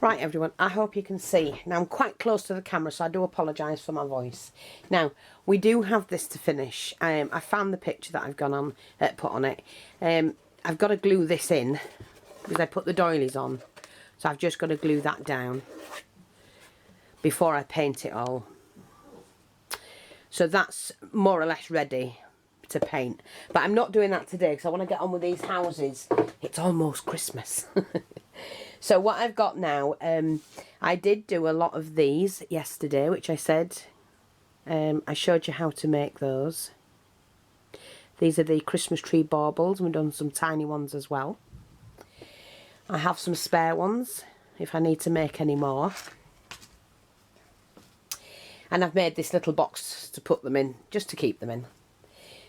Right everyone, I hope you can see. Now I'm quite close to the camera, so I do apologise for my voice. Now, we do have this to finish. I found the picture that I've gone on, put on it. I've got to glue this in, because I put the doilies on. So I've just got to glue that down before I paint it all. So that's more or less ready to paint. But I'm not doing that today, because I want to get on with these houses. It's almost Christmas. So what I've got now, I did do a lot of these yesterday, which I said, I showed you how to make those. These are the Christmas tree baubles, and we've done some tiny ones as well. I have some spare ones, if I need to make any more. And I've made this little box to put them in, just to keep them in.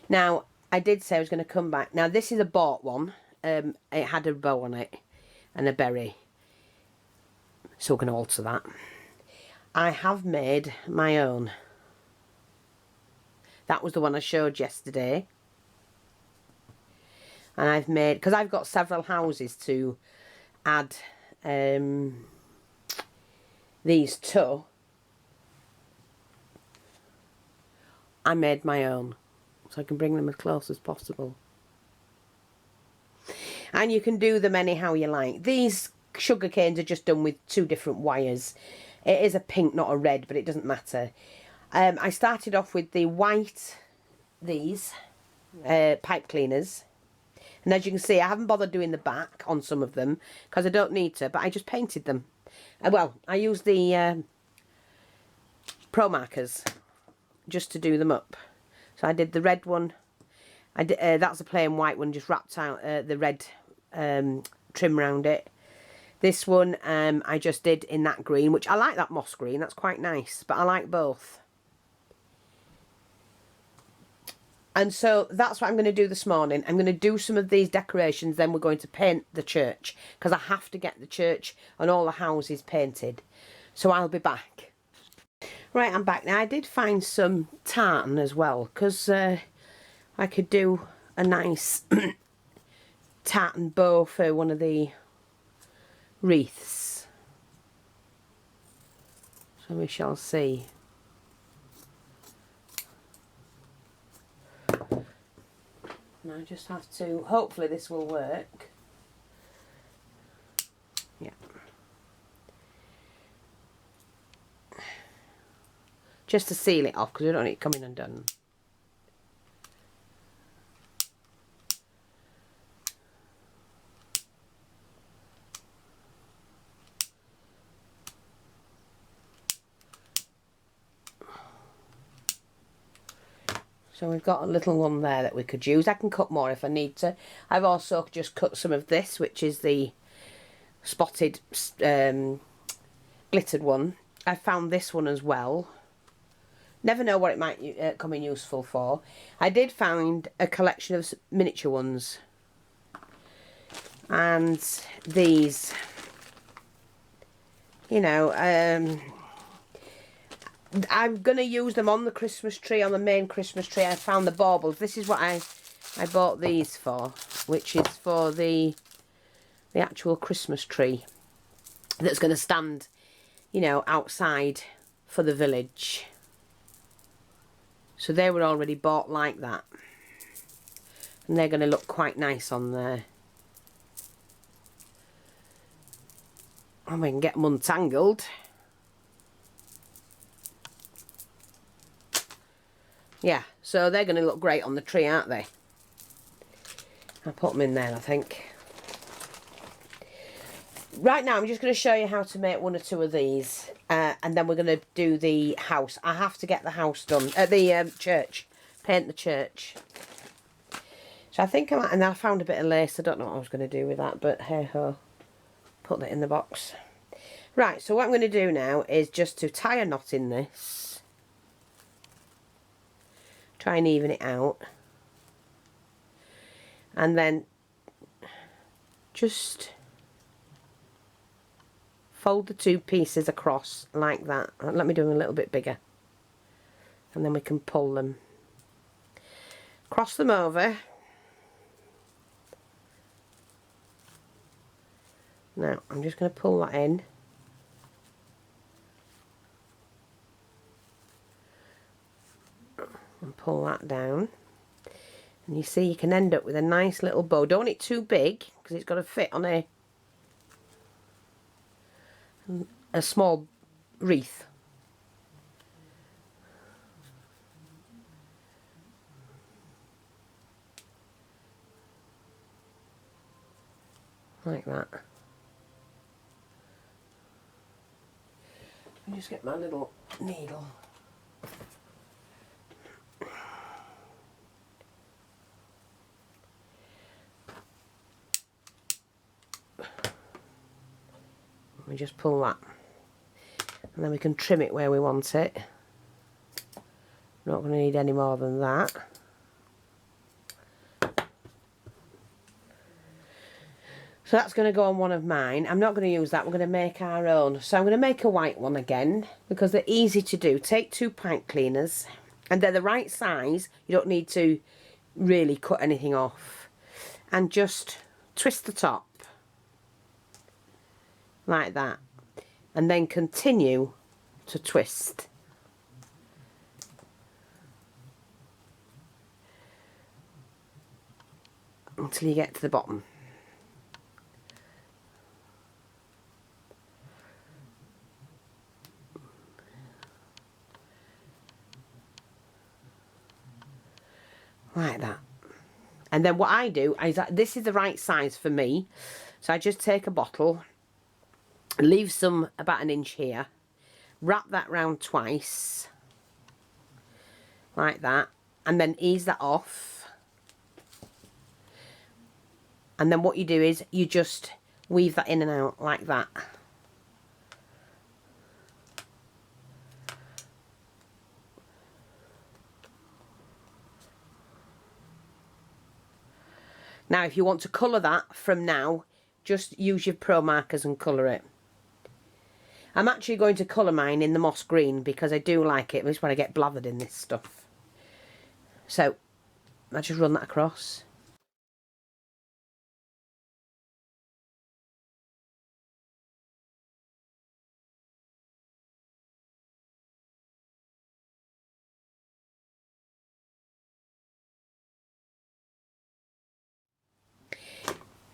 Now, I did say I was going to come back. Now, this is a bought one. It had a bow on it and a berry. So we're going to alter that. I have made my own. That was the one I showed yesterday. And I've made, because I've got several houses to add these to, I made my own. So I can bring them as close as possible. And you can do them anyhow you like. These sugar canes are just done with 2 different wires. It is a pink, not a red, but it doesn't matter. I started off with the white, these pipe cleaners. And as you can see, I haven't bothered doing the back on some of them, because I don't need to, but I just painted them. Well, I used the Pro Markers just to do them up. So I did the red one. That's a plain white one, just wrapped out the red trim around it. This one I just did in that green, which I like that moss green, that's quite nice, but I like both. And so that's what I'm going to do this morning. I'm going to do some of these decorations, then we're going to paint the church, because I have to get the church and all the houses painted. So I'll be back. Right, I'm back now. I did find some tartan as well, because I could do a nice tartan bow for one of the wreaths. So we shall see. And I just have to, hopefully this will work. Yeah. Just to seal it off, because we don't need it coming undone. So we've got a little one there that we could use. I can cut more if I need to. I've also just cut some of this, which is the spotted glittered one. I found this one as well. Never know what it might come in useful for. I did find a collection of miniature ones. And these, you know, I'm going to use them on the Christmas tree, on the main Christmas tree. I found the baubles. This is what I bought these for, which is for the actual Christmas tree that's going to stand, you know, outside for the village. So they were already bought like that. And they're going to look quite nice on there. And we can get them untangled. Yeah, so they're going to look great on the tree, aren't they? I'll put them in there, I think. Right now, I'm just going to show you how to make 1 or 2 of these. And then we're going to do the house. I have to get the house done. The church. Paint the church. So I think I might... And I found a bit of lace. I don't know what I was going to do with that. But hey-ho. Put that in the box. Right, so what I'm going to do now is just to tie a knot in this. Try and even it out. And then just fold the 2 pieces across like that. Let me do them a little bit bigger. And then we can pull them. Cross them over. Now, I'm just going to pull that in. pull that down. And you see you can end up with a nice little bow. Don't want it too big because it's got to fit on a small wreath. Like that. I'll just get my little needle. We just pull that, and then we can trim it where we want it. Not going to need any more than that. So that's going to go on one of mine. I'm not going to use that. We're going to make our own. So I'm going to make a white one again because they're easy to do. Take 2 pipe cleaners, and they're the right size. You don't need to really cut anything off. And just twist the top like that, and then continue to twist until you get to the bottom. Like that. And then what I do is that this is the right size for me, so I just take a bottle, leave some about 1 inch here, wrap that round twice like that, and then ease that off. And then what you do is you just weave that in and out like that. Now if you want to colour that from now, just use your pro markers and colour it. I'm actually going to colour mine in the moss green because I do like it. This is when I get blathered in this stuff. So I just run that across.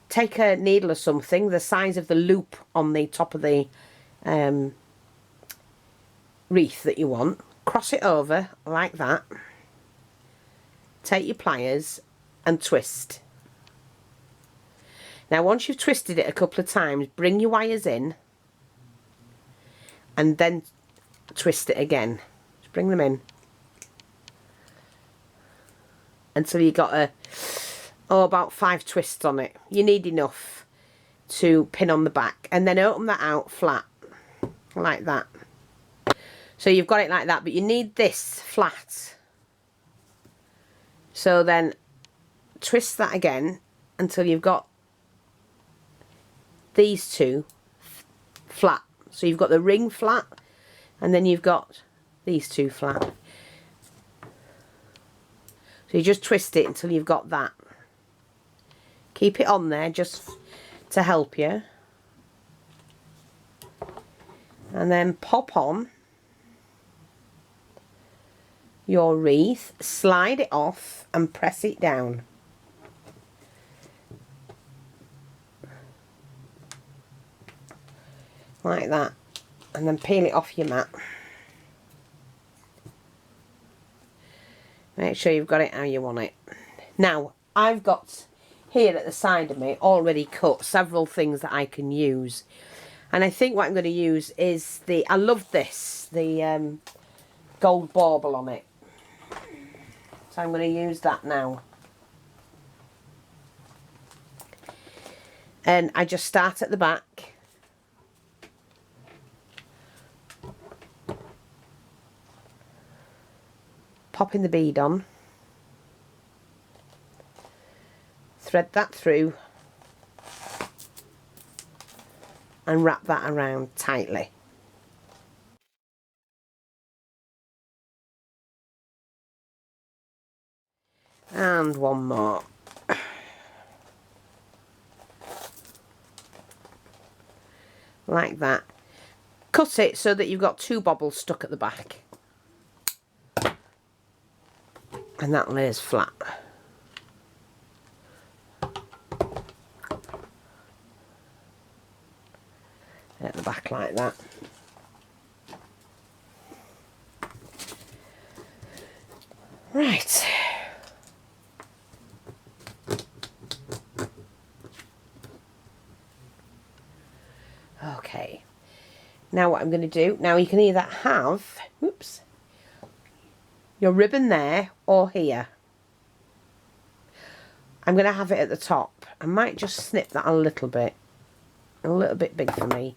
Take a needle or something, the size of the loop on the top of the wreath that you want. Cross it over like that. Take your pliers and twist. Now once you've twisted it a couple of times, bring your wires in and then twist it again. Just bring them in until you got about 5 twists on it. You need enough to pin on the back, and then open that out flat like that. So you've got it like that, but you need this flat. So then twist that again until you've got these 2 flat. So you've got the ring flat, and then you've got these 2 flat. So you just twist it until you've got that. Keep it on there just to help you. And then pop on your wreath, slide it off and press it down. Like that. And then peel it off your mat. Make sure you've got it how you want it. Now, I've got here at the side of me already cut several things that I can use, and I think what I'm going to use is I love this, the gold bauble on it, so I'm going to use that now. And I just start at the back, popping the bead on, thread that through and wrap that around tightly. And one more. Like that. Cut it so that you've got 2 bobbles stuck at the back. And that lays flat. At the back like that. Right. Okay. Now what I'm going to do, now you can either have, whoops, your ribbon there or here. I'm going to have it at the top. I might just snip that a little bit big for me.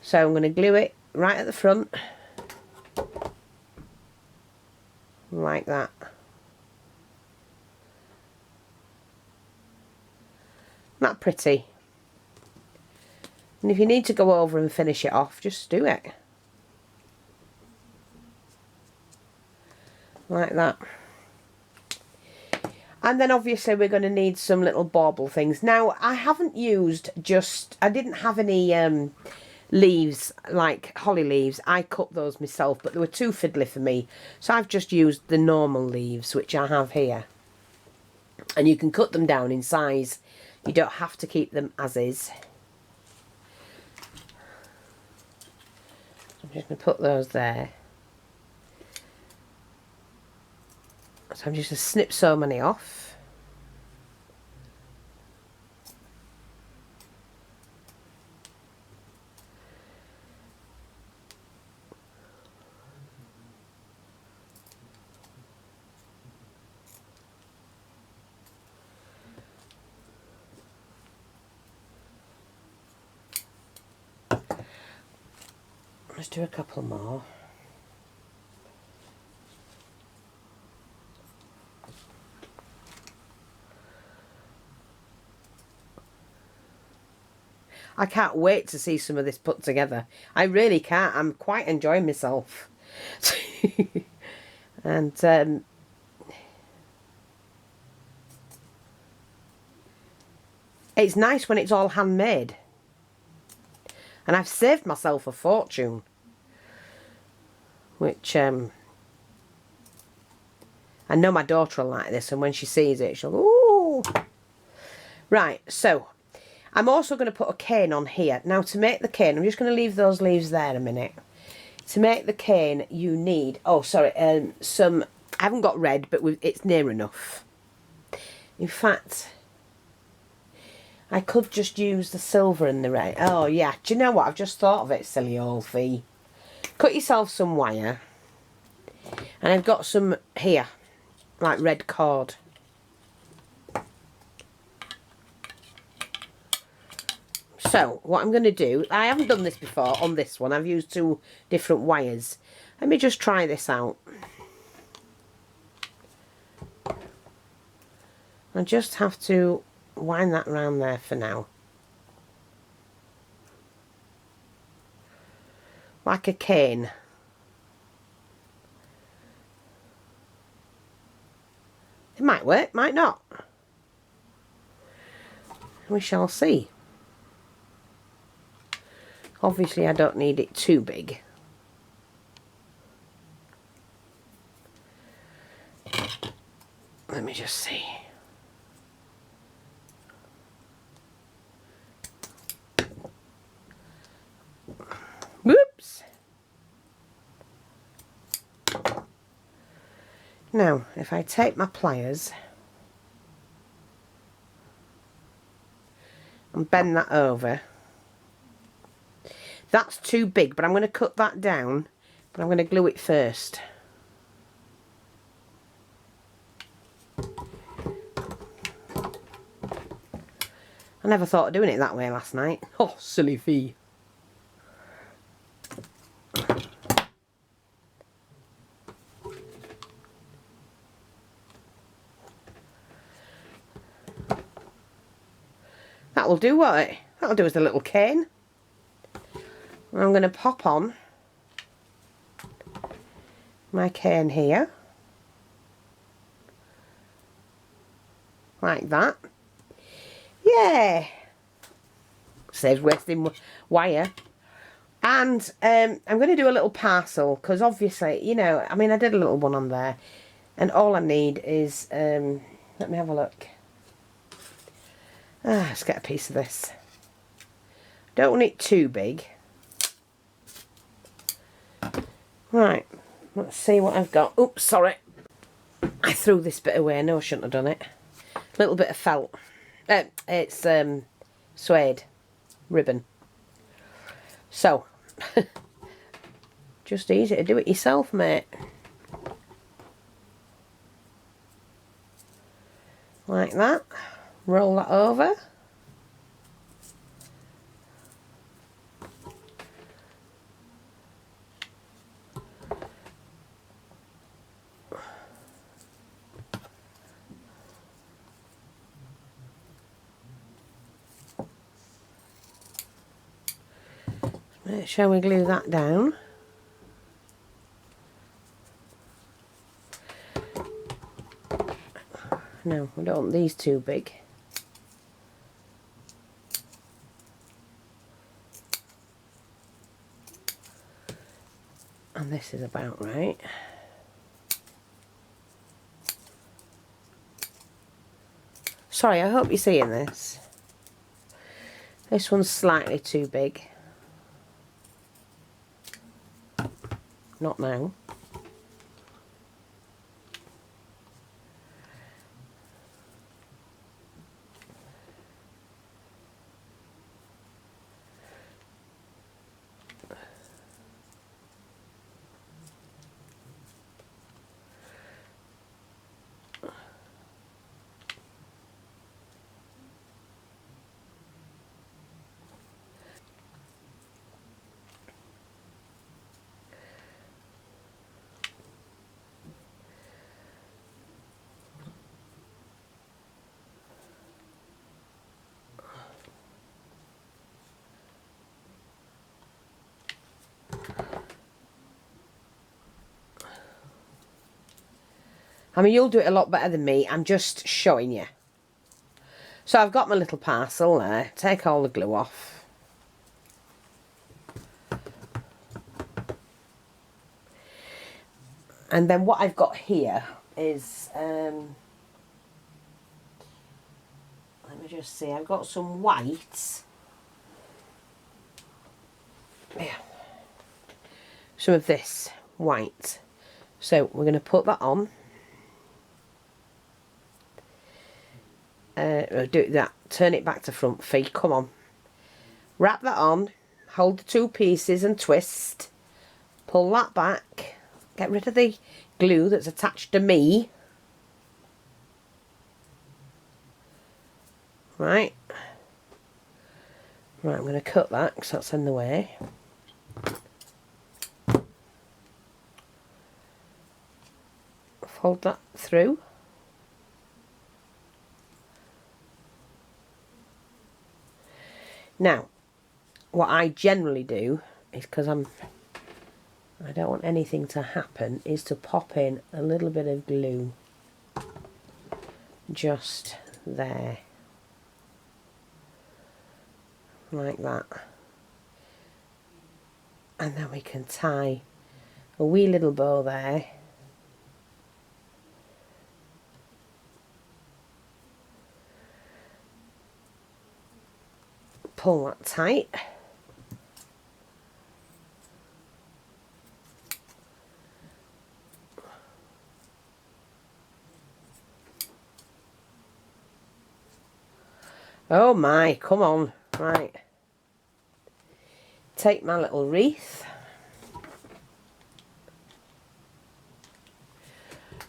So I'm going to glue it right at the front, like that. Not pretty. And if you need to go over and finish it off, just do it. Like that. And then obviously we're going to need some little bauble things. Now, I haven't used I didn't have any leaves, like holly leaves. I cut those myself, but they were too fiddly for me. So I've just used the normal leaves, which I have here. And you can cut them down in size. You don't have to keep them as is. I'm just going to put those there. So I'm just going to snip so many off. Let's do a couple more. I can't wait to see some of this put together. I really can't. I'm quite enjoying myself. And it's nice when it's all handmade. And I've saved myself a fortune. Which, I know my daughter will like this, and when she sees it, she'll go, ooh. Right, so, I'm also going to put a cane on here. Now, to make the cane, I'm just going to leave those leaves there a minute. To make the cane, you need, oh, sorry, some, I haven't got red, but it's near enough. In fact, I could just use the silver and the red. Oh, yeah, do you know what? I've just thought of it, silly old fee. Cut yourself some wire, and I've got some here, like red cord. So what I'm going to do, I haven't done this before on this one, I've used 2 different wires. Let me just try this out. I just have to wind that round there for now. Like a cane. It might work, might not. We shall see. Obviously I don't need it too big. Let me just see. Whoops. Now, if I take my pliers and bend that over, that's too big, but I'm going to cut that down, but I'm going to glue it first. I never thought of doing it that way last night. Oh, silly fee. That'll do, won't it? That'll do as a little cane. And I'm going to pop on my cane here. Like that. Yeah. Saves wasting wire. And I'm going to do a little parcel, because obviously, you know, I mean, I did a little one on there. And all I need is, let me have a look. Let's get a piece of this. Don't want it too big. Right, let's see what I've got. Oops, sorry. I threw this bit away. No, I shouldn't have done it. A little bit of felt. It's suede ribbon. So, just easy to do it yourself, mate. Like that. Roll that over. Make sure we glue that down. No, we don't want these too big. And this is about right. Sorry, I hope you're seeing this. This one's slightly too big. Not now. I mean, you'll do it a lot better than me. I'm just showing you. So I've got my little parcel there. Take all the glue off. And then what I've got here is, let me just see, I've got some white. Yeah. Some of this white. So we're going to put that on. Do that. Turn it back to front feet. Come on. Wrap that on. Hold the two pieces and twist. Pull that back. Get rid of the glue that's attached to me. Right. Right, I'm going to cut that because that's in the way. Fold that through. Now, what I generally do is, because I don't want anything to happen, is to pop in a little bit of glue just there, like that, and then we can tie a wee little bow there. Pull that tight. Oh my, come on. Right. Take my little wreath.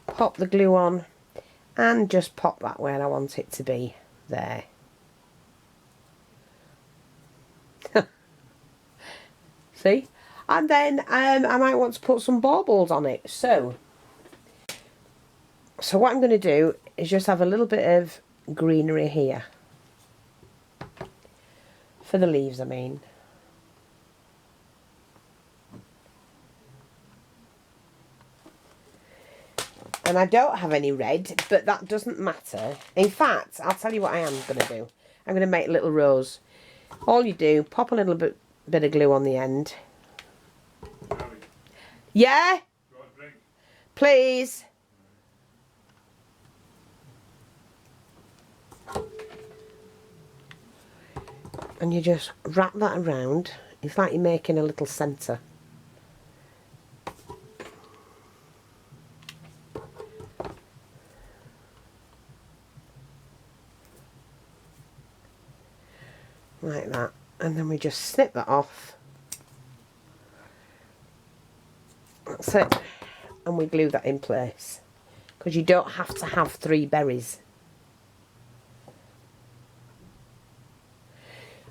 Pop the glue on and just pop that where I want it to be. There. See? And then I might want to put some baubles on it. So what I'm going to do is just have a little bit of greenery here. For the leaves, I mean. And I don't have any red, but that doesn't matter. In fact, I'll tell you what I am going to do. I'm going to make a little rose. All you do, pop a little bit of glue on the end. Yeah? Please. And you just wrap that around. It's like you're making a little centre. Like that. And then we just snip that off. That's it. And we glue that in place. Because you don't have to have 3 berries.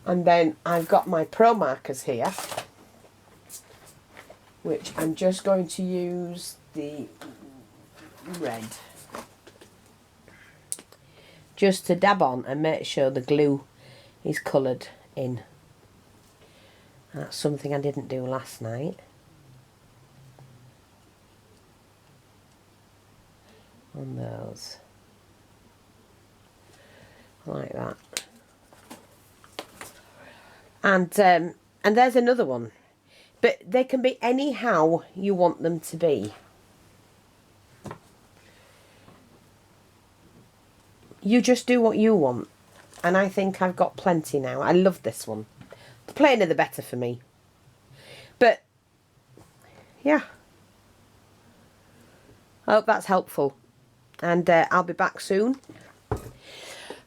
And then I've got my Pro markers here, which I'm just going to use the red. Just to dab on and make sure the glue is coloured in. That's something I didn't do last night. On those. Like that. And there's another one. But they can be anyhow you want them to be. You just do what you want. And I think I've got plenty now. I love this one. The plainer the better for me. But, yeah. I hope that's helpful. And I'll be back soon.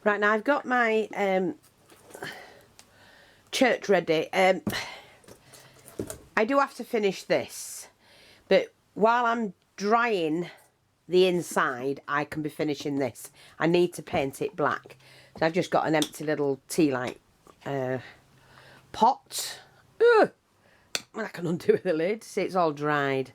Right, now I've got my church ready. I do have to finish this. But while I'm drying the inside, I can be finishing this. I need to paint it black. So I've just got an empty little tea light pot. Ugh. I can undo the lid. See, it's all dried.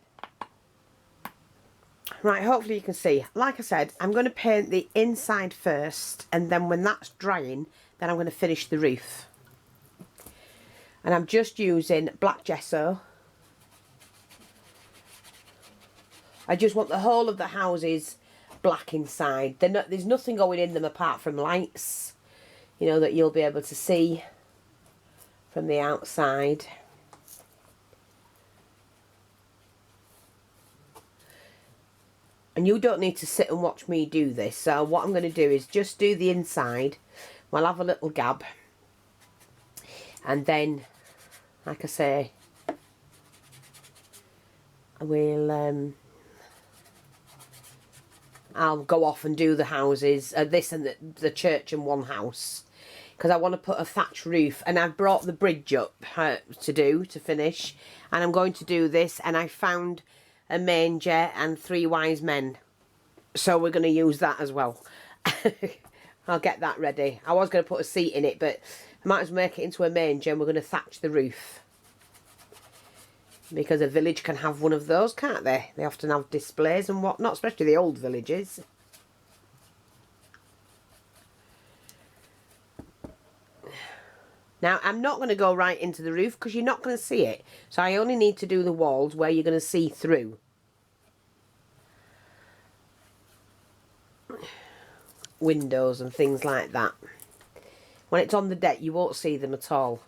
Right, hopefully you can see. Like I said, I'm going to paint the inside first, and then when that's drying, then I'm going to finish the roof. And I'm just using black gesso. I just want the whole of the houses black inside. There's nothing going in them apart from lights, you know, that you'll be able to see from the outside. And you don't need to sit and watch me do this. So what I'm going to do is just do the inside. We'll have a little gab. And then, like I say, I'll go off and do the houses, this and the church in one house. Because I want to put a thatch roof. And I've brought the bridge up to finish. And I'm going to do this. And I found a manger and 3 wise men. So we're going to use that as well. I'll get that ready. I was going to put a seat in it, but I might as well make it into a manger and we're going to thatch the roof. Because a village can have one of those, can't they? They often have displays and whatnot, especially the old villages. Now, I'm not going to go right into the roof because you're not going to see it. So I only need to do the walls where you're going to see through. Windows and things like that. When it's on the deck, you won't see them at all.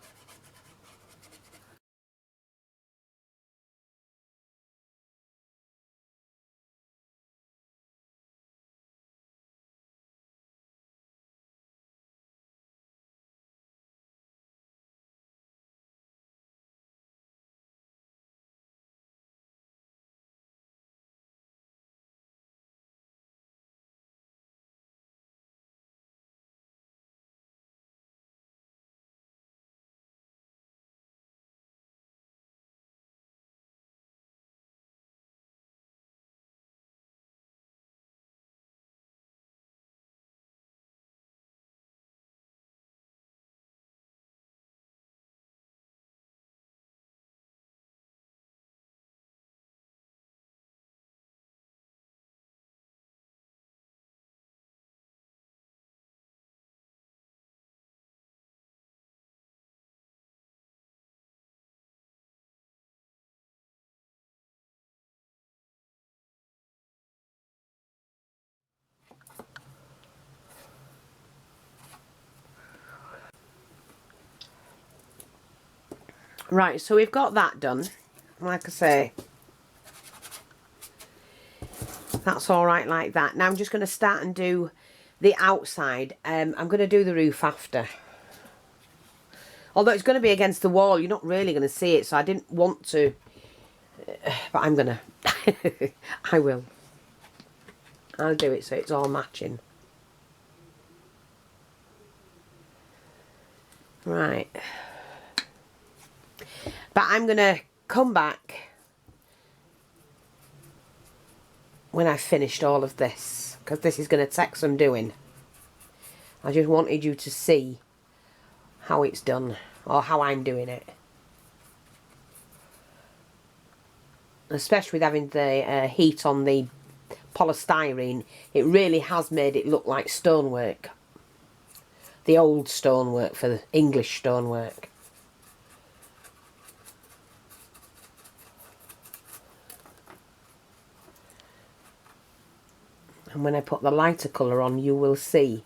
Right, so we've got that done. Like I say, that's all right like that. Now I'm just going to start and do the outside. I'm going to do the roof after. Although it's going to be against the wall, you're not really going to see it, so I didn't want to. But I'm going to. I will. I'll do it so it's all matching. Right. But I'm going to come back when I've finished all of this, because this is going to take some doing. I just wanted you to see how it's done, or how I'm doing it. Especially with having the heat on the polystyrene, it really has made it look like stonework. The old stonework for the English stonework. And when I put the lighter colour on, you will see.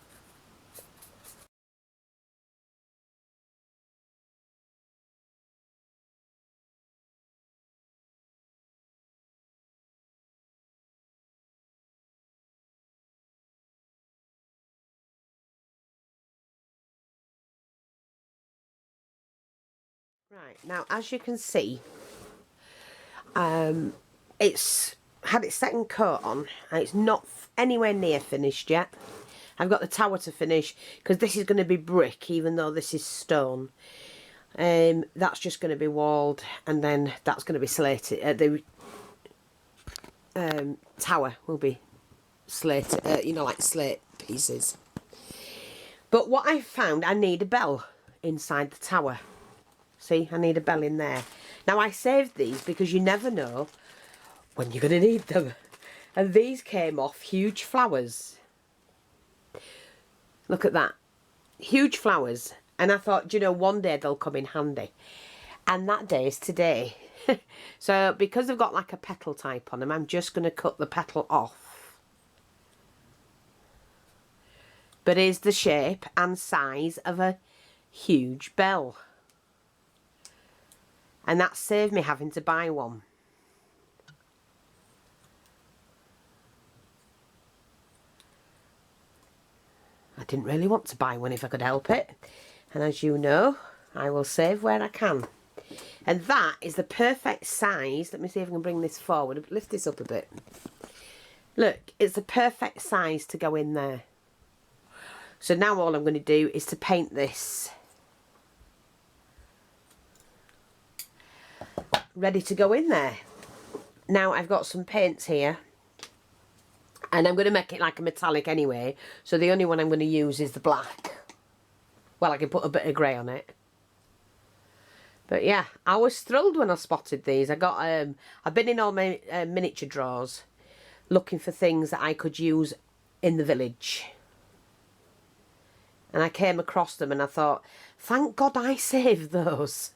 Right, now as you can see, it's had its second coat on and it's not anywhere near finished yet. I've got the tower to finish because this is going to be brick even though this is stone. That's just going to be walled and then that's going to be slated. The tower will be slated, you know, like slate pieces. But what I found, I need a bell inside the tower. See, I need a bell in there. Now I saved these because you never know when you're going to need them. And these came off huge flowers. Look at that. Huge flowers. And I thought, you know, one day they'll come in handy. And that day is today. So because they've got like a petal type on them, I'm just going to cut the petal off. But here's the shape and size of a huge bell. And that saved me having to buy one. I didn't really want to buy one if I could help it. And as you know, I will save where I can. And that is the perfect size. Let me see if I can bring this forward. Lift this up a bit. Look, it's the perfect size to go in there. So now all I'm going to do is to paint this. Ready to go in there. Now I've got some paints here. And I'm going to make it like a metallic anyway. So the only one I'm going to use is the black. Well, I can put a bit of grey on it. But yeah, I was thrilled when I spotted these. I've been in all my miniature drawers looking for things that I could use in the village. And I came across them and I thought, thank God I saved those.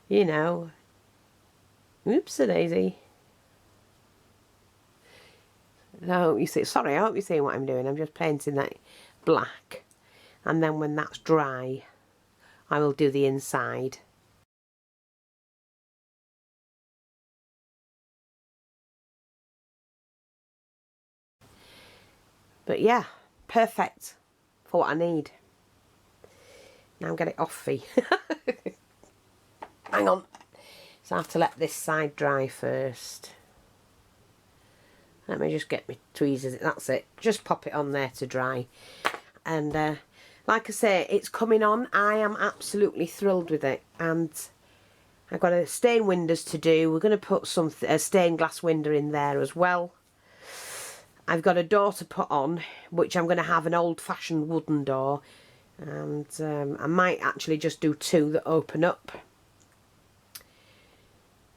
You know. Oops-a-daisy. I hope you see. Sorry, I hope you're seeing what I'm doing. I'm just painting that black. And then when that's dry, I will do the inside. But yeah, perfect for what I need. Now get it off me. Hang on. So I have to let this side dry first. Let me just get my tweezers. That's it. Just pop it on there to dry. And like I say, it's coming on. I am absolutely thrilled with it. And I've got a stained windows to do. We're going to put some stained glass window in there as well. I've got a door to put on, which I'm going to have an old-fashioned wooden door. And I might actually just do two that open up.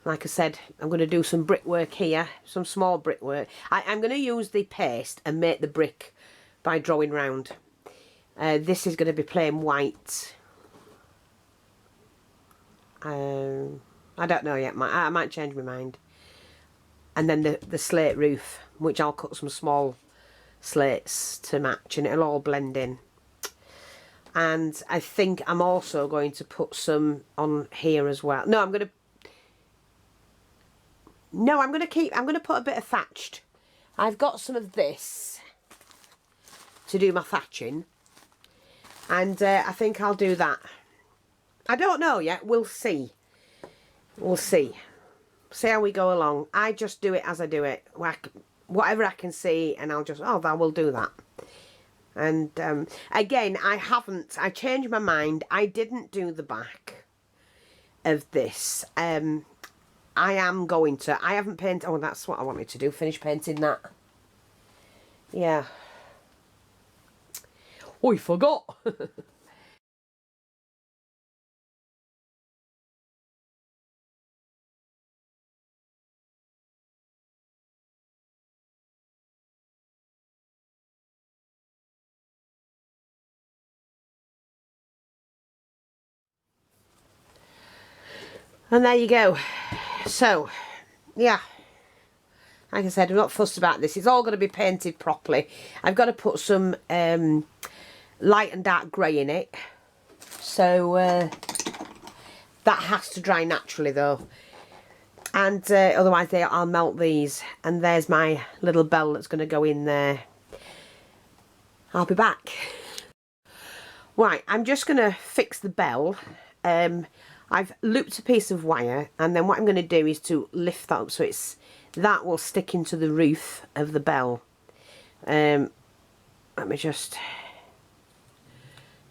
Like I said, I'm going to do some brickwork here, some small brickwork. I'm going to use the paste and make the brick by drawing round. This is going to be plain white. I don't know yet. I might change my mind. And then the slate roof, which I'll cut some small slates to match, and it'll all blend in. And I think I'm also going to put some on here as well. No, I'm going to put a bit of thatched. I've got some of this to do my thatching. And I think I'll do that. I don't know yet. We'll see. We'll see. See how we go along. I just do it as I do it. Whatever I can see, and I'll just, oh, I will do that. And again, I changed my mind. I didn't do the back of this. I am going to. I haven't painted. Oh, that's what I wanted to do. Finish painting that. Yeah. Oh, I forgot. And there you go. So, yeah. Like I said, I'm not fussed about this. It's all going to be painted properly. I've got to put some light and dark grey in it. So, that has to dry naturally though. And otherwise I'll melt these. And there's my little bell that's going to go in there. I'll be back. Right, I'm just going to fix the bell. I've looped a piece of wire, and then what I'm going to do is to lift that up so that will stick into the roof of the bell. Let me just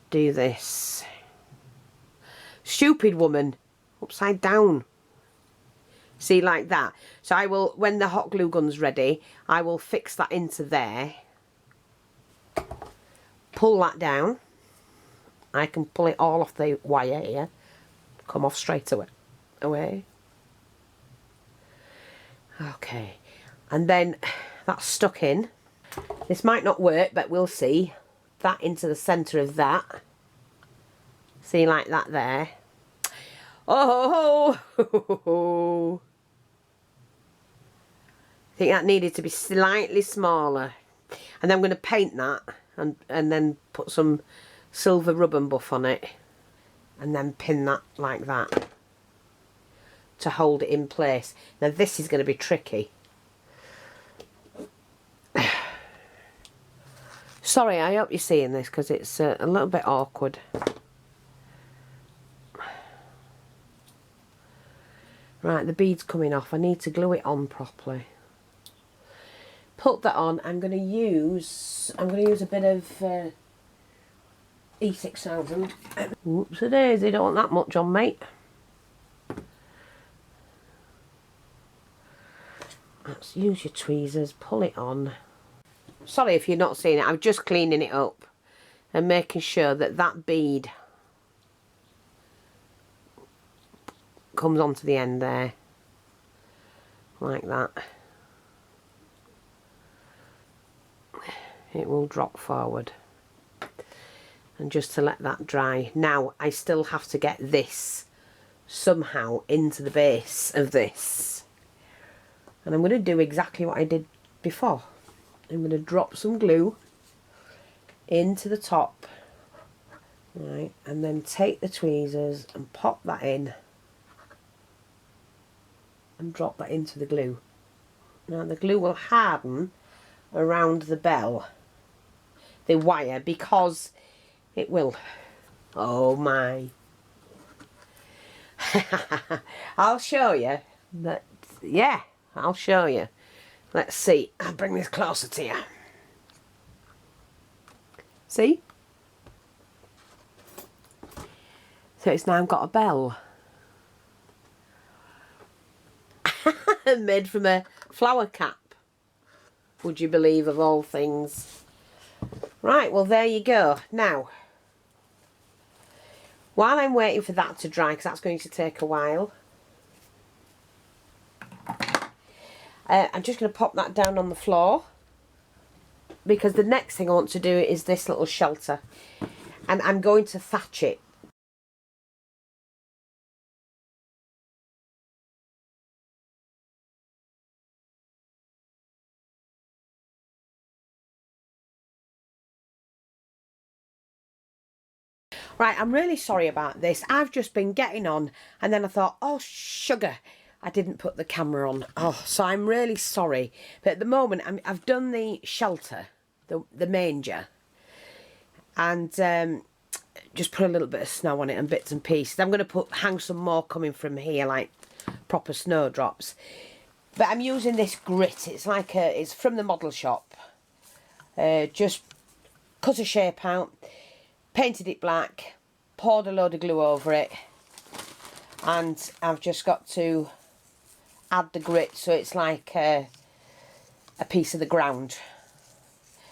do this. Stupid woman, upside down. See, like that. So I will, when the hot glue gun's ready, I will fix that into there. Pull that down. I can pull it all off the wire here. Come off straight away. Okay. And then that's stuck in. This might not work, but we'll see. That into the centre of that. See, like that there. Oh! I think that needed to be slightly smaller. And then I'm going to paint that and then put some silver rub and buff on it. And then pin that like that to hold it in place. Now this is going to be tricky. Sorry, I hope you're seeing this because it's a little bit awkward. Right, the bead's coming off. I need to glue it on properly. Put that on. I'm going to use a bit of E6000. Oops, it is. They don't want that much on, mate. Let's use your tweezers. Pull it on. Sorry if you're not seeing it. I'm just cleaning it up and making sure that that bead comes onto the end there, like that. It will drop forward. And just to let that dry. Now I still have to get this somehow into the base of this. And I'm going to do exactly what I did before. I'm going to drop some glue into the top. Right, and then take the tweezers and pop that in. And drop that into the glue. Now the glue will harden around the bell, the wire, because it will. Oh my. I'll show you that. Yeah, I'll show you. Let's see. I'll bring this closer to you. See? So it's now got a bell. Made from a flower cap. Would you believe, of all things? Right, well there you go. Now, while I'm waiting for that to dry, because that's going to take a while, I'm just going to pop that down on the floor, because the next thing I want to do is this little shelter, and I'm going to thatch it. Right, I'm really sorry about this. I've just been getting on and then I thought, oh sugar, I didn't put the camera on. Oh, so I'm really sorry. But at the moment, I've done the shelter, the manger. And just put a little bit of snow on it and bits and pieces. I'm going to hang some more coming from here, like proper snowdrops. But I'm using this grit. It's like it's from the model shop. Just cut a shape out, painted it black, poured a load of glue over it, and I've just got to add the grit so it's like a piece of the ground.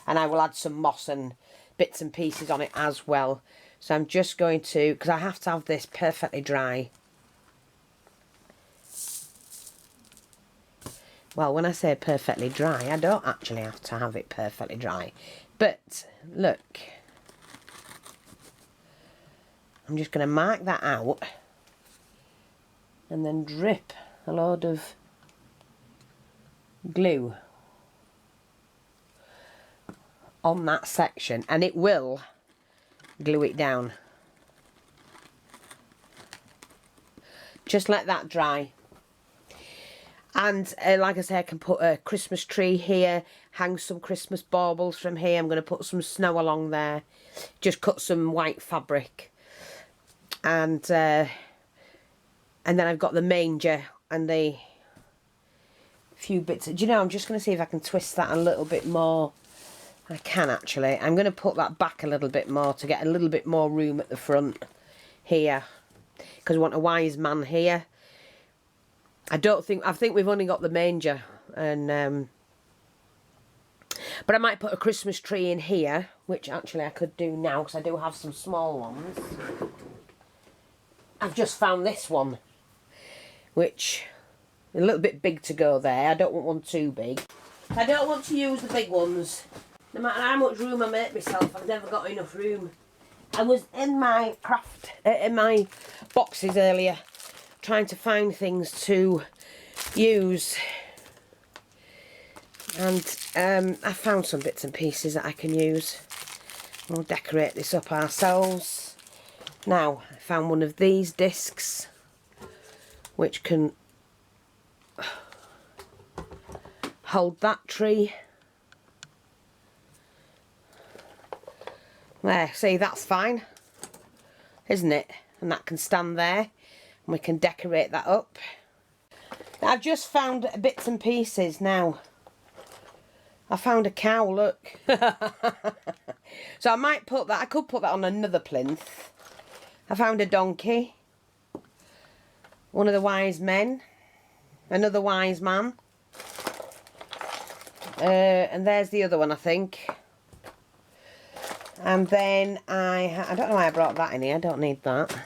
And I will add some moss and bits and pieces on it as well. So I'm just going to, because I have to have this perfectly dry. Well, when I say perfectly dry, I don't actually have to have it perfectly dry. But, look. I'm just going to mark that out. And then drip a load of glue on that section. And it will glue it down. Just let that dry. And like I say, I can put a Christmas tree here, hang some Christmas baubles from here. I'm going to put some snow along there. Just cut some white fabric. And then I've got the manger and the few bits. Do you know, I'm just going to see if I can twist that a little bit more. I can actually. I'm going to put that back a little bit more to get a little bit more room at the front here. Because we want a wise man here. I think we've only got the manger, and but I might put a Christmas tree in here, which actually I could do now because I do have some small ones. I've just found this one, which is a little bit big to go there. I don't want one too big. I don't want to use the big ones. No matter how much room I make myself, I've never got enough room. I was in my in my boxes earlier, trying to find things to use, and I found some bits and pieces that I can use. We'll decorate this up ourselves. Now, I found one of these discs which can hold that tree. There, see, that's fine, isn't it? And that can stand there, and we can decorate that up. Now, I've just found bits and pieces now. I found a cow, look. So I might put that, I could put that on another plinth. I found a donkey. One of the wise men. Another wise man. And there's the other one, I think. And then I don't know why I brought that in here. I don't need that.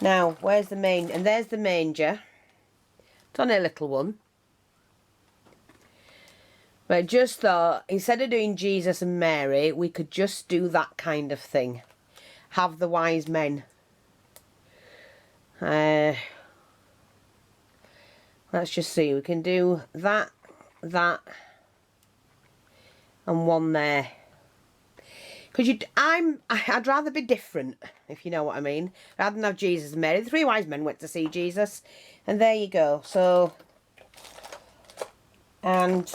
Now, where's the main? And there's the manger. It's on a little one. But I just thought, instead of doing Jesus and Mary, we could just do that kind of thing. Have the wise men. Let's just see. We can do that, that, and one there. Because I'd rather be different, if you know what I mean. Rather than have Jesus and Mary. The three wise men went to see Jesus. And there you go. So, and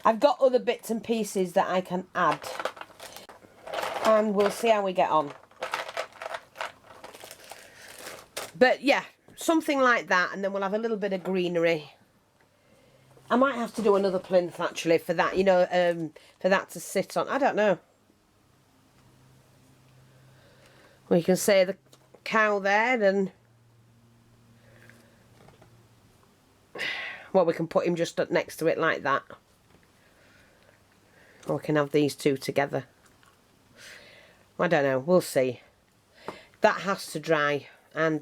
I've got other bits and pieces that I can add. And we'll see how we get on. But yeah, something like that. And then we'll have a little bit of greenery. I might have to do another plinth actually for that, you know, for that to sit on. I don't know. We can say the cow there, and well, we can put him just up next to it like that. Or we can have these two together. I don't know, we'll see. That has to dry, and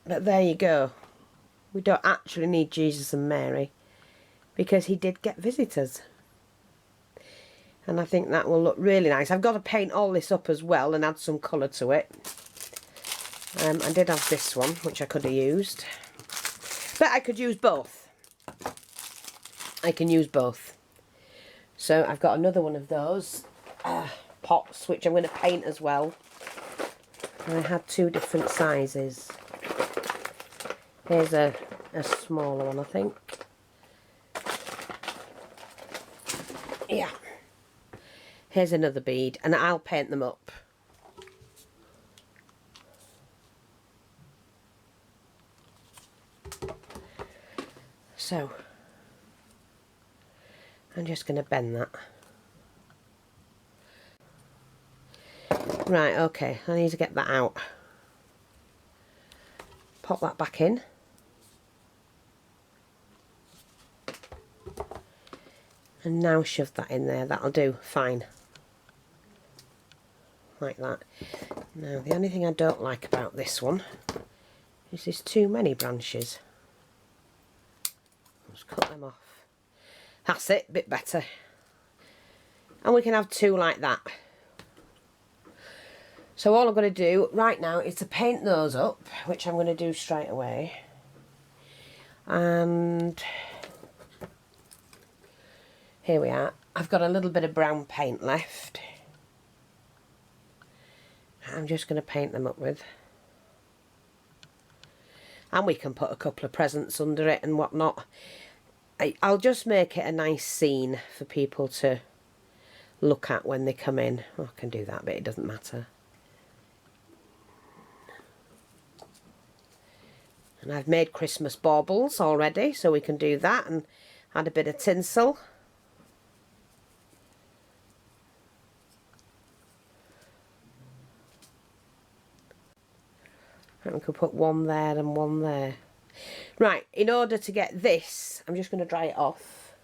but there you go. We don't actually need Jesus and Mary because he did get visitors. And I think that will look really nice. I've got to paint all this up as well and add some colour to it. I did have this one, which I could have used. But I could use both. I can use both. So I've got another one of those pots, which I'm going to paint as well. And I had two different sizes. Here's a smaller one, I think. Yeah. Here's another bead, and I'll paint them up. So, I'm just going to bend that. Right, okay, I need to get that out. Pop that back in. And now shove that in there, that'll do fine. Like that. Now, the only thing I don't like about this one is there's too many branches. Let's cut them off. That's it, a bit better. And we can have two like that. So all I'm going to do right now is to paint those up, which I'm going to do straight away. And here we are. I've got a little bit of brown paint left. I'm just going to paint them up with. And we can put a couple of presents under it and whatnot. I'll just make it a nice scene for people to look at when they come in. Oh, I can do that, but it doesn't matter. And I've made Christmas baubles already, so we can do that and add a bit of tinsel. And we could put one there and one there. Right, in order to get this, I'm just going to dry it off.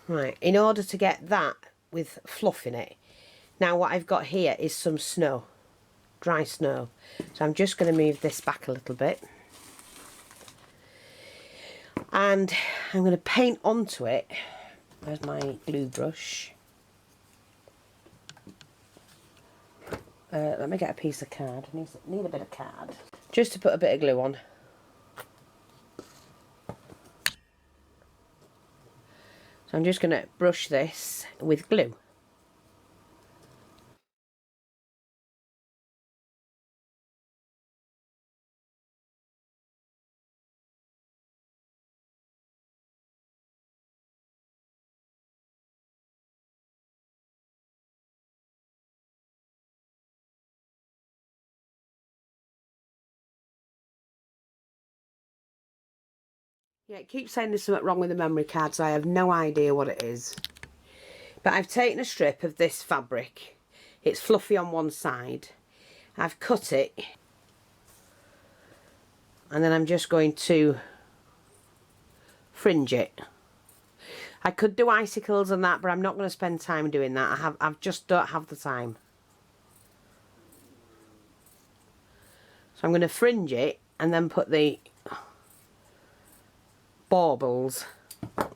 Right, in order to get that with fluff in it. Now what I've got here is some snow. Dry snow. So I'm just going to move this back a little bit. And I'm going to paint onto it. Where's my glue brush? Let me get a piece of card. Need a bit of card. Just to put a bit of glue on. So I'm just going to brush this with glue. Yeah, it keeps saying there's something wrong with the memory card, so I have no idea what it is. But I've taken a strip of this fabric. It's fluffy on one side. I've cut it. And then I'm just going to fringe it. I could do icicles and that, but I'm not going to spend time doing that. I just don't have the time. So I'm going to fringe it and then put the baubles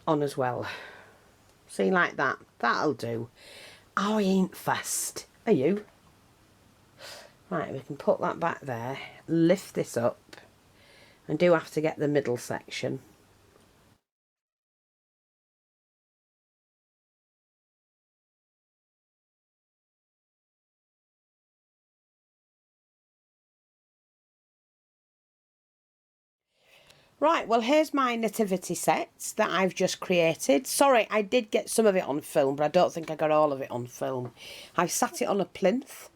on as well. See, like that. That'll do. Oh, I ain't fast. Are you? Right, we can put that back there. Lift this up. I do have to get the middle section. Right, well here's my nativity sets that I've just created. Sorry, I did get some of it on film, but I don't think I got all of it on film. I sat it on a plinth.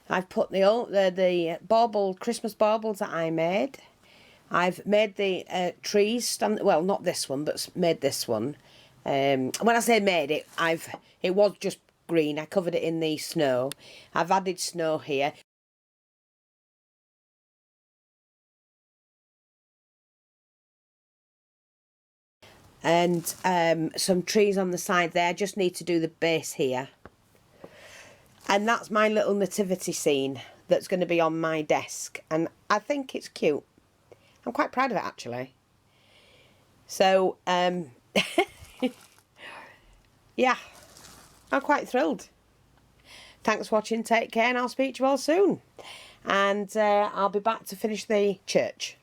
I've put the Christmas baubles that I made. I've made the trees, well not this one, but made this one. When I say made it, it was just green. I covered it in the snow. I've added snow here. And some trees on the side there. I just need to do the base here. And that's my little nativity scene that's going to be on my desk. And I think it's cute. I'm quite proud of it, actually. So, yeah, I'm quite thrilled. Thanks for watching. Take care, and I'll speak to you all soon. And I'll be back to finish the church.